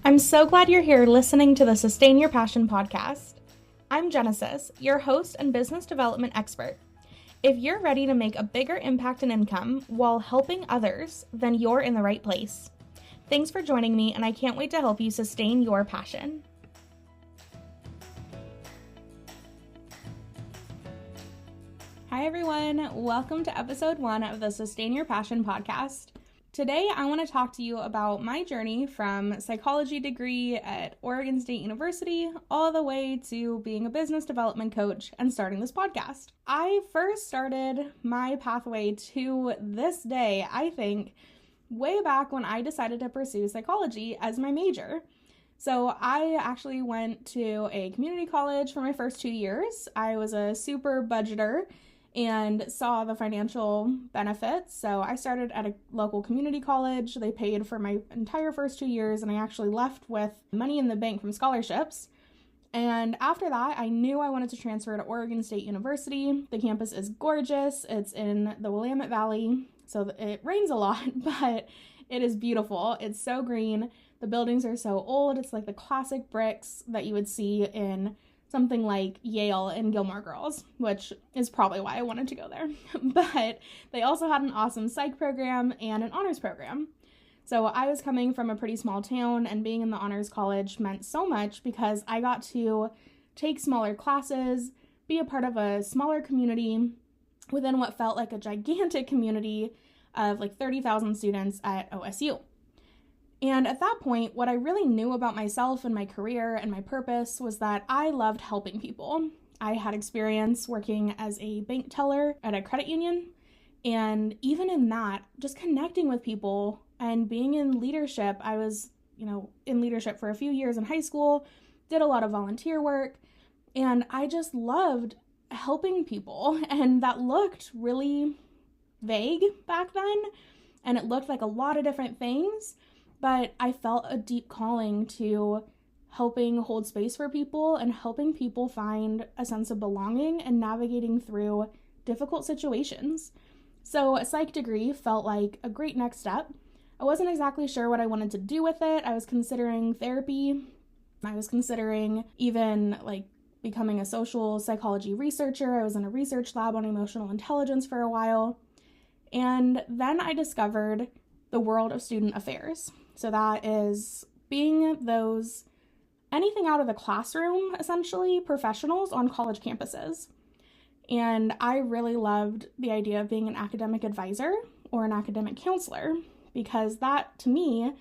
I'm so glad you're here listening to the Sustain Your Passion podcast. I'm Jenesis, your host and business development expert. If you're ready to make a bigger impact and income while helping others, then you're in the right place. Thanks for joining me, and I can't wait to help you sustain your passion. Hi everyone, welcome to episode 1 of the Sustain Your Passion podcast. Today I want to talk to you about my journey from psychology degree at Oregon State University all the way to being a business development coach and starting this podcast. I first started my pathway to this day, I think, way back when I decided to pursue psychology as my major. So I actually went to a community college for my first 2 years. I was a super budgeter and saw the financial benefits. So I started at a local community college. They paid for my entire first 2 years, and I actually left with money in the bank from scholarships. And after that, I knew I wanted to transfer to Oregon State University. The campus is gorgeous. It's in the Willamette Valley, so it rains a lot, but it is beautiful. It's so green. The buildings are so old. It's like the classic bricks that you would see in something like Yale and Gilmore Girls, which is probably why I wanted to go there. But they also had an awesome psych program and an honors program. So I was coming from a pretty small town, and being in the honors college meant so much because I got to take smaller classes, be a part of a smaller community within what felt like a gigantic community of like 30,000 students at OSU. And at that point, what I really knew about myself and my career and my purpose was that I loved helping people. I had experience working as a bank teller at a credit union, and even in that, just connecting with people and being in leadership. I was, in leadership for a few years in high school, did a lot of volunteer work, and I just loved helping people. And that looked really vague back then, and it looked like a lot of different things. But I felt a deep calling to helping hold space for people and helping people find a sense of belonging and navigating through difficult situations. So a psych degree felt like a great next step. I wasn't exactly sure what I wanted to do with it. I was considering therapy. I was considering even becoming a social psychology researcher. I was in a research lab on emotional intelligence for a while. And then I discovered the world of student affairs. So that is being anything out of the classroom, essentially, professionals on college campuses. And I really loved the idea of being an academic advisor or an academic counselor, because that, to me,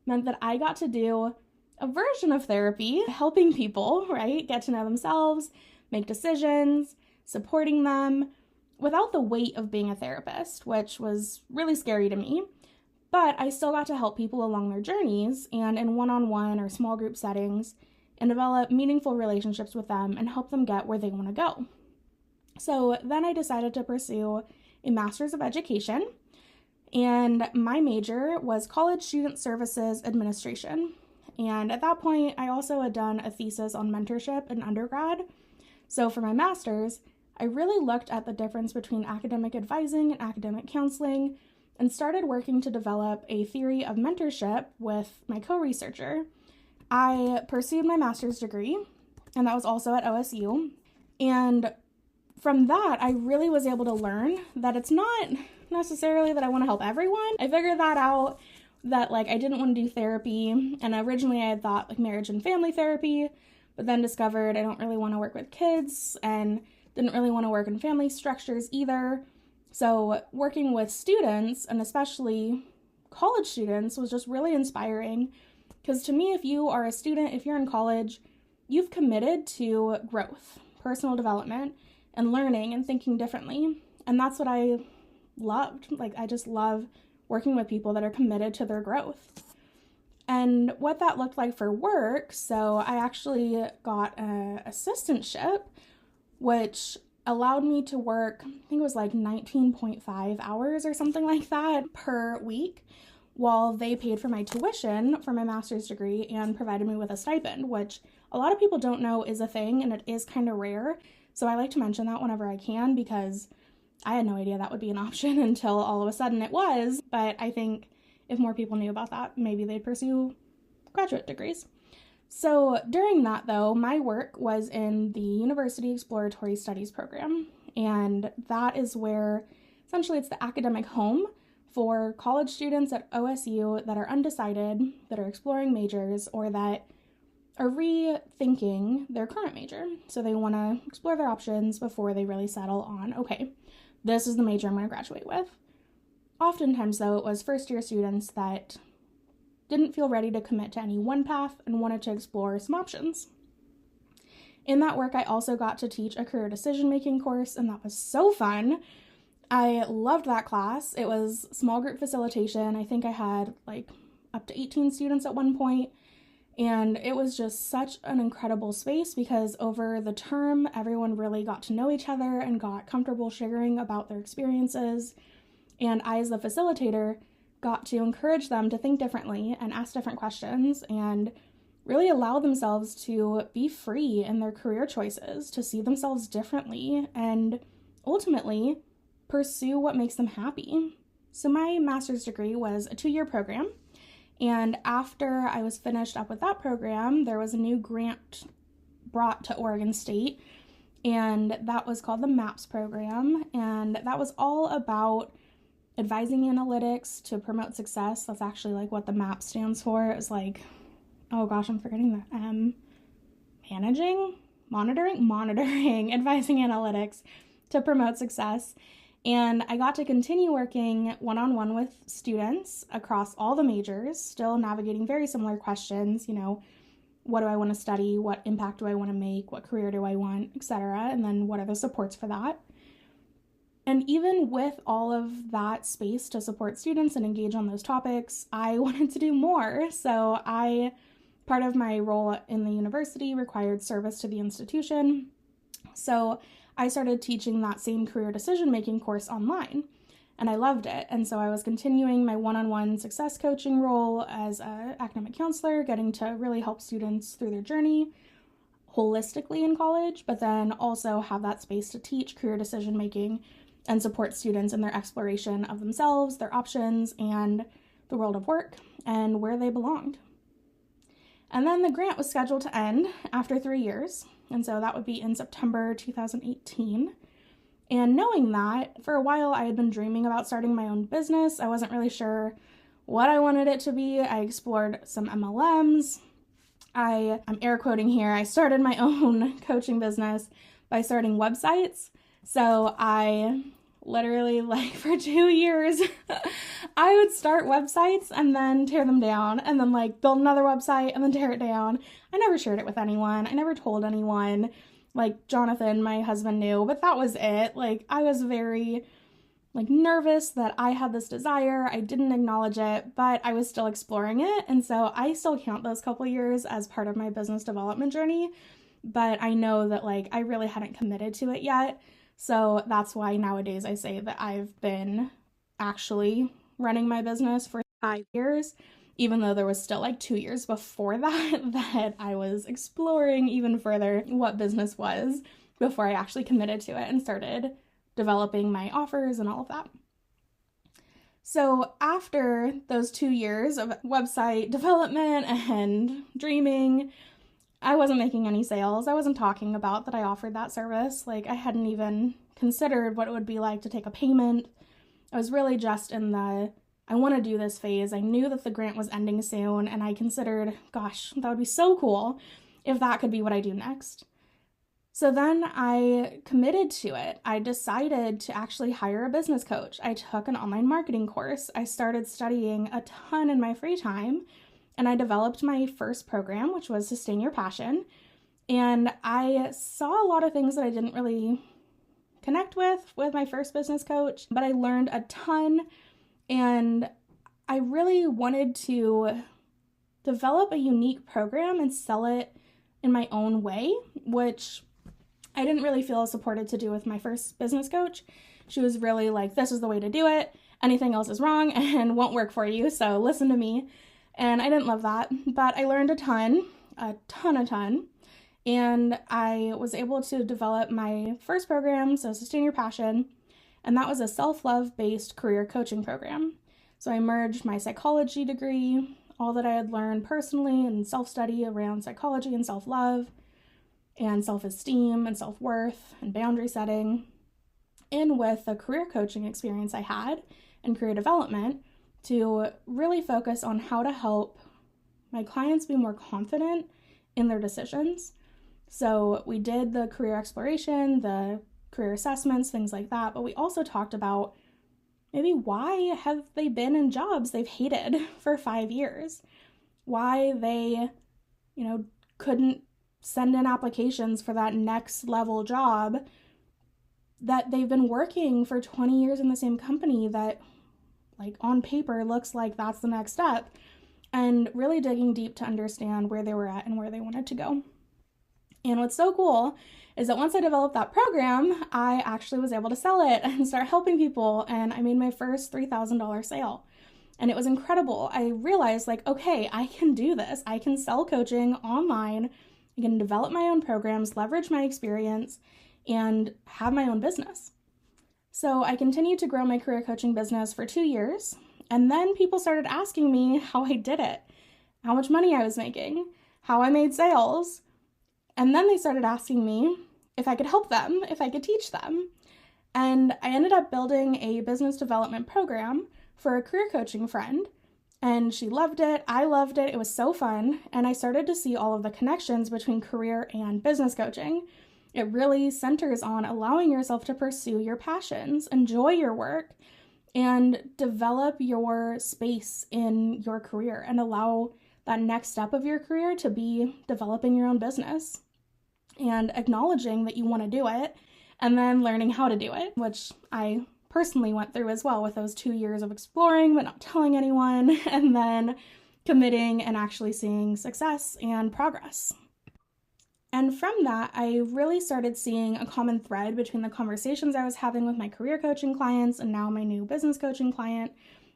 meant that I got to do a version of therapy, helping people, right, get to know themselves, make decisions, supporting them, without the weight of being a therapist, which was really scary to me. But I still got to help people along their journeys and in one-on-one or small group settings and develop meaningful relationships with them and help them get where they want to go. So then I decided to pursue a master's of education, and my major was college student services administration. And at that point, I also had done a thesis on mentorship in undergrad. So for my master's, I really looked at the difference between academic advising and academic counseling, and started working to develop a theory of mentorship with my co-researcher. I pursued my master's degree, and that was also at OSU. And from that, I really was able to learn that it's not necessarily that I want to help everyone. I figured that out, that I didn't want to do therapy. And originally I had thought marriage and family therapy, but then discovered I don't really want to work with kids and didn't really want to work in family structures either. So working with students, and especially college students, was just really inspiring, because to me, if you are a student, if you're in college, you've committed to growth, personal development, and learning and thinking differently. And that's what I loved. I just love working with people that are committed to their growth. And what that looked like for work, so I actually got an assistantship, which allowed me to work, I think it was 19.5 hours or something like that per week, while they paid for my tuition for my master's degree and provided me with a stipend, which a lot of people don't know is a thing, and it is kind of rare. So I like to mention that whenever I can, because I had no idea that would be an option until all of a sudden it was. But I think if more people knew about that, maybe they'd pursue graduate degrees. So during that, though, my work was in the University Exploratory Studies program, and that is where essentially it's the academic home for college students at OSU that are undecided, that are exploring majors, or that are rethinking their current major. So they want to explore their options before they really settle on, okay, this is the major I'm going to graduate with. Oftentimes, though, it was first-year students that didn't feel ready to commit to any one path and wanted to explore some options. In that work, I also got to teach a career decision-making course, and that was so fun. I loved that class. It was small group facilitation. I think I had like up to 18 students at one point, and it was just such an incredible space because over the term, everyone really got to know each other and got comfortable sharing about their experiences. And I, as the facilitator, got to encourage them to think differently and ask different questions and really allow themselves to be free in their career choices, to see themselves differently, and ultimately pursue what makes them happy. So my master's degree was a 2-year program, and after I was finished up with that program, there was a new grant brought to Oregon State, and that was called the MAPS program, and that was all about advising analytics to promote success. That's actually like what the MAP stands for. It's like, oh gosh, I'm forgetting the monitoring, advising analytics to promote success. And I got to continue working one-on-one with students across all the majors, still navigating very similar questions, what do I want to study? What impact do I want to make? What career do I want, etc. And then what are the supports for that? And even with all of that space to support students and engage on those topics, I wanted to do more. So part of my role in the university required service to the institution. So I started teaching that same career decision-making course online, and I loved it. And so I was continuing my one-on-one success coaching role as an academic counselor, getting to really help students through their journey holistically in college, but then also have that space to teach career decision-making and support students in their exploration of themselves, their options, and the world of work, and where they belonged. And then the grant was scheduled to end after 3 years, and so that would be in September 2018. And knowing that, for a while I had been dreaming about starting my own business. I wasn't really sure what I wanted it to be. I explored some MLMs. I'm air quoting here, I started my own coaching business by starting websites. So I literally, for 2 years, I would start websites and then tear them down and then build another website and then tear it down. I never shared it with anyone. I never told anyone. Jonathan, my husband, knew, but that was it. I was very nervous that I had this desire. I didn't acknowledge it, but I was still exploring it. And so I still count those couple years as part of my business development journey, but I know that I really hadn't committed to it yet. So that's why nowadays I say that I've been actually running my business for 5 years, even though there was still 2 years before that I was exploring even further what business was before I actually committed to it and started developing my offers and all of that. So after those 2 years of website development and dreaming, I wasn't making any sales. I wasn't talking about that I offered that service. I hadn't even considered what it would be like to take a payment. I was really just in the, I want to do this phase. I knew that the grant was ending soon, and I considered, gosh, that would be so cool if that could be what I do next. So then I committed to it. I decided to actually hire a business coach. I took an online marketing course. I started studying a ton in my free time, and I developed my first program, which was Sustain Your Passion. And I saw a lot of things that I didn't really connect with my first business coach, but I learned a ton, and I really wanted to develop a unique program and sell it in my own way, which I didn't really feel supported to do with my first business coach. She was really this is the way to do it. Anything else is wrong and won't work for you, so listen to me. And I didn't love that, but I learned a ton, and I was able to develop my first program, so Sustain Your Passion, and that was a self-love based career coaching program. So I merged my psychology degree all that I had learned personally and self-study around psychology and self-love and self-esteem and self-worth and boundary setting, in with the career coaching experience I had and career development, to really focus on how to help my clients be more confident in their decisions. So we did the career exploration, the career assessments, things like that, but we also talked about maybe why have they been in jobs they've hated for 5 years? Why they, couldn't send in applications for that next level job that they've been working for 20 years in the same company that, like, on paper looks like that's the next step, and really digging deep to understand where they were at and where they wanted to go. And what's so cool is that once I developed that program, I actually was able to sell it and start helping people, and I made my first $3,000 sale. And it was incredible. I realized, okay, I can do this. I can sell coaching online. I can develop my own programs, leverage my experience, and have my own business. So I continued to grow my career coaching business for 2 years. And then people started asking me how I did it, how much money I was making, how I made sales. And then they started asking me if I could help them, if I could teach them. And I ended up building a business development program for a career coaching friend. And she loved it. I loved it. It was so fun. And I started to see all of the connections between career and business coaching. It really centers on allowing yourself to pursue your passions, enjoy your work, and develop your space in your career and allow that next step of your career to be developing your own business and acknowledging that you want to do it and then learning how to do it, which I personally went through as well with those 2 years of exploring but not telling anyone, and then committing and actually seeing success and progress. And from that, I really started seeing a common thread between the conversations I was having with my career coaching clients and now my new business coaching client.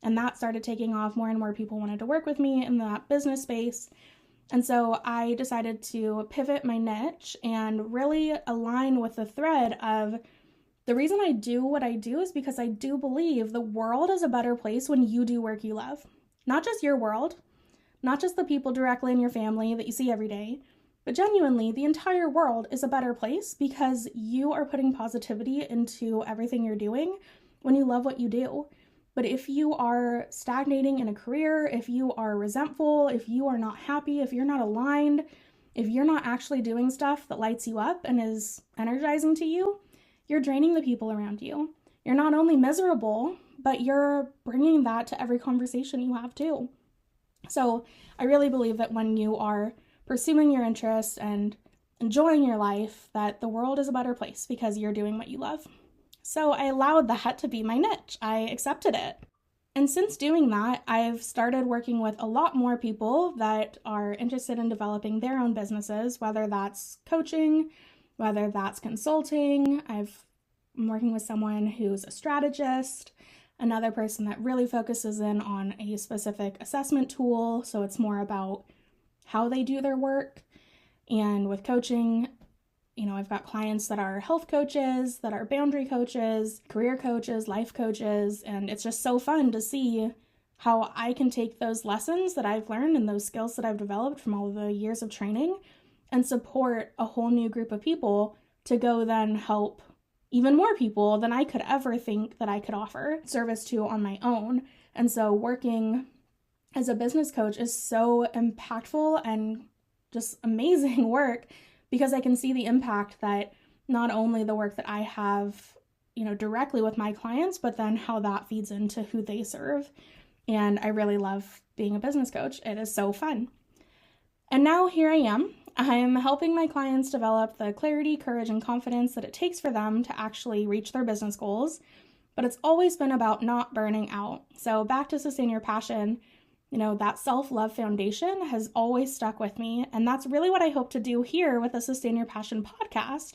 And that started taking off. More and more people wanted to work with me in that business space. And so I decided to pivot my niche and really align with the thread of the reason I do what I do is because I do believe the world is a better place when you do work you love. Not just your world, not just the people directly in your family that you see every day, but genuinely, the entire world is a better place because you are putting positivity into everything you're doing when you love what you do. But if you are stagnating in a career, if you are resentful, if you are not happy, if you're not aligned, if you're not actually doing stuff that lights you up and is energizing to you, you're draining the people around you. You're not only miserable, but you're bringing that to every conversation you have too. So I really believe that when you are pursuing your interests and enjoying your life, that the world is a better place because you're doing what you love. So I allowed that to be my niche. I accepted it. And since doing that, I've started working with a lot more people that are interested in developing their own businesses, whether that's coaching, whether that's consulting. I'm working with someone who's a strategist, another person that really focuses in on a specific assessment tool. So it's more about how they do their work. And with coaching, I've got clients that are health coaches, that are boundary coaches, career coaches, life coaches, and it's just so fun to see how I can take those lessons that I've learned and those skills that I've developed from all the years of training and support a whole new group of people to go then help even more people than I could ever think that I could offer service to on my own. And so working as a business coach is so impactful and just amazing work because I can see the impact that not only the work that I have, directly with my clients, but then how that feeds into who they serve. And I really love being a business coach. It is so fun. And now here I am. I'm helping my clients develop the clarity, courage, and confidence that it takes for them to actually reach their business goals. But it's always been about not burning out. So back to sustain your passion. That self-love foundation has always stuck with me. And that's really what I hope to do here with the Sustain Your Passion podcast,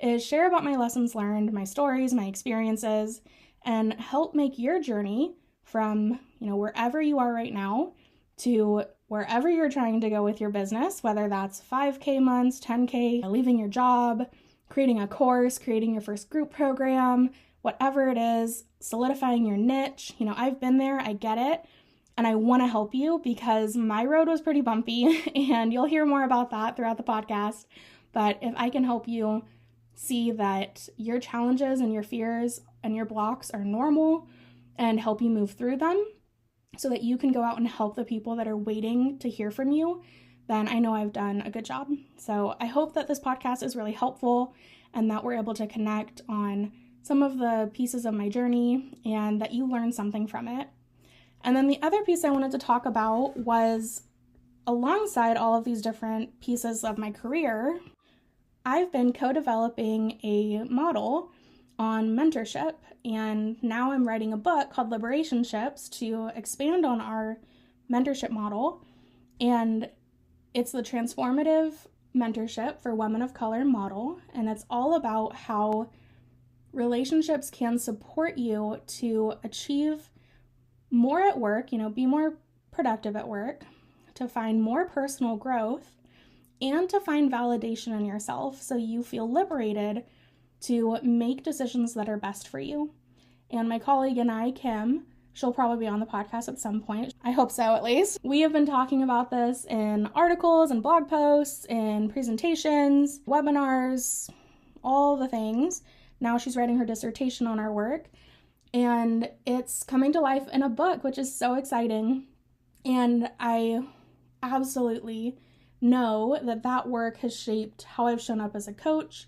is share about my lessons learned, my stories, my experiences, and help make your journey from, wherever you are right now to wherever you're trying to go with your business, whether that's 5K months, 10K, leaving your job, creating a course, creating your first group program, whatever it is, solidifying your niche. I've been there, I get it. And I want to help you because my road was pretty bumpy, and you'll hear more about that throughout the podcast. But if I can help you see that your challenges and your fears and your blocks are normal and help you move through them so that you can go out and help the people that are waiting to hear from you, then I know I've done a good job. So I hope that this podcast is really helpful and that we're able to connect on some of the pieces of my journey and that you learn something from it. And then the other piece I wanted to talk about was, alongside all of these different pieces of my career, I've been co-developing a model on mentorship, and now I'm writing a book called Liberationships to expand on our mentorship model, and it's the transformative mentorship for women of color model, and it's all about how relationships can support you to achieve more at work, be more productive at work, to find more personal growth, and to find validation in yourself so you feel liberated to make decisions that are best for you. And my colleague and I, Kim, she'll probably be on the podcast at some point. I hope so, at least. We have been talking about this in articles and blog posts, in presentations, webinars, all the things. Now she's writing her dissertation on our work, and it's coming to life in a book, which is so exciting. And I absolutely know that work has shaped how I've shown up as a coach,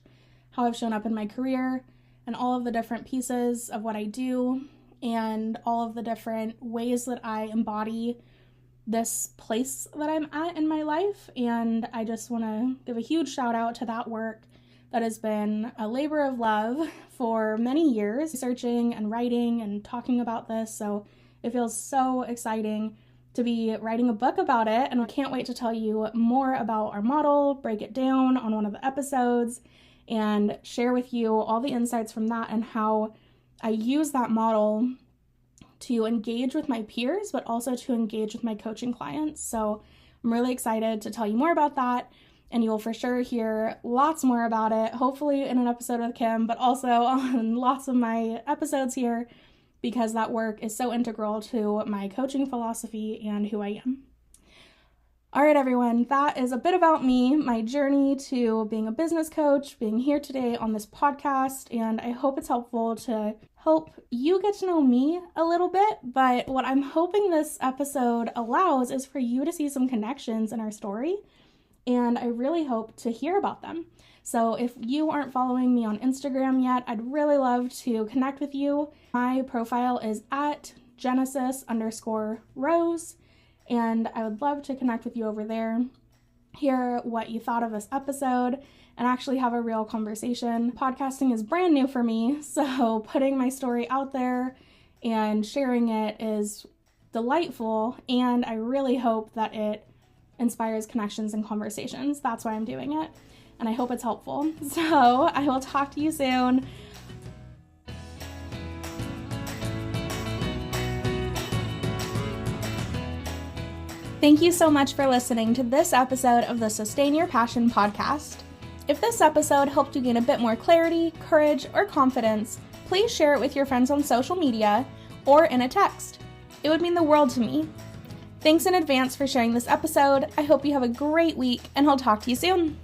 how I've shown up in my career, and all of the different pieces of what I do, and all of the different ways that I embody this place that I'm at in my life. And I just want to give a huge shout out to that work that has been a labor of love for many years, researching and writing and talking about this. So it feels so exciting to be writing a book about it, and I can't wait to tell you more about our model, break it down on one of the episodes, and share with you all the insights from that and how I use that model to engage with my peers, but also to engage with my coaching clients. So I'm really excited to tell you more about that, and you will for sure hear lots more about it, hopefully in an episode with Kim, but also on lots of my episodes here, because that work is so integral to my coaching philosophy and who I am. All right, everyone, that is a bit about me, my journey to being a business coach, being here today on this podcast, and I hope it's helpful to help you get to know me a little bit. But what I'm hoping this episode allows is for you to see some connections in our story, and I really hope to hear about them. So if you aren't following me on Instagram yet, I'd really love to connect with you. My profile is at Genesis_Rose, and I would love to connect with you over there, hear what you thought of this episode, and actually have a real conversation. Podcasting is brand new for me, so putting my story out there and sharing it is delightful, and I really hope that it inspires connections and conversations. That's why I'm doing it, and I hope it's helpful. So I will talk to you soon. Thank you so much for listening to this episode of the Sustain Your Passion podcast. If this episode helped you gain a bit more clarity, courage, or confidence, please share it with your friends on social media or in a text. It would mean the world to me. Thanks in advance for sharing this episode. I hope you have a great week, and I'll talk to you soon.